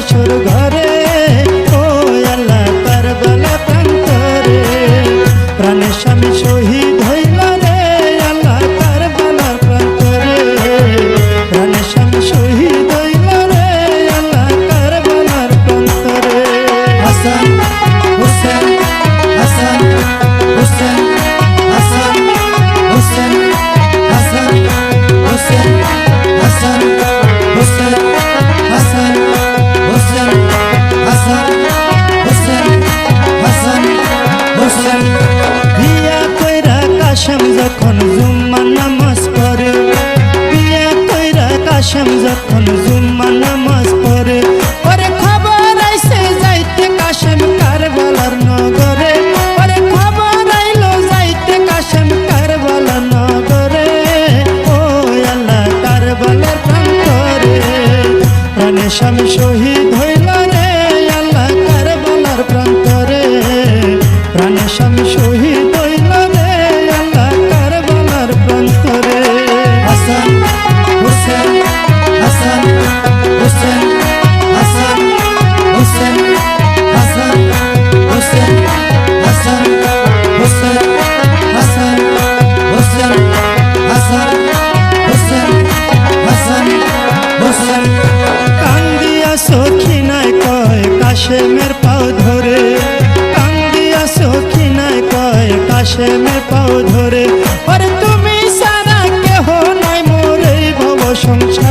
বাসর ঘরে ও আল্লাহ কারবালা প্রান্তরে প্রাণের স্বামী শহীদ হইল রে আল্লাহ কারবালার প্রান্তরে প্রাণের স্বামী শহীদ হইল রে আল্লাহ কারবালার প্রান্তরে হাসান হুসেন হাসান হুসেন হাসান হুসেন হাসান হুসেন হাসান হুসেন হাসান হুসেন হাসান হুসেন হাসান হুসেন বিয়া কইরা কাশেম যখন জুম্মা নামাজ পড়ে বিয়া কইরা কাশেম যখন জুম্মা নামাজ পড়ে পরে খবর আইছে যাইতে কাশেম কারবালার নগরে পরে খবর আইলো যাইতে কাশেম কারবালার নগরে ও আল্লাহ কারবালার প্রান্তরে প্রাণের স্বামী শহীদ হইল রে আল্লাহ কারবালার প্রান্তরে প্রাণের স্বামী শহীদ হইল রে আল্লাহ কারবালার প্রান্তরে হাসান হুসেন হাসান হুসেন হাসান হুসেন হাসান হুসেন হাসান হুসেন হাসান হুসেন হাসান হুসেন হাসান হুসেন কান্দিয়া সখিনায় কয় কাশেমের পাও ধরে কান্দিয়া সখিনায় কয় কাশেমের পাও ধরে আরে তুমি সারা কেহ নাই মোর এই ভব সংসার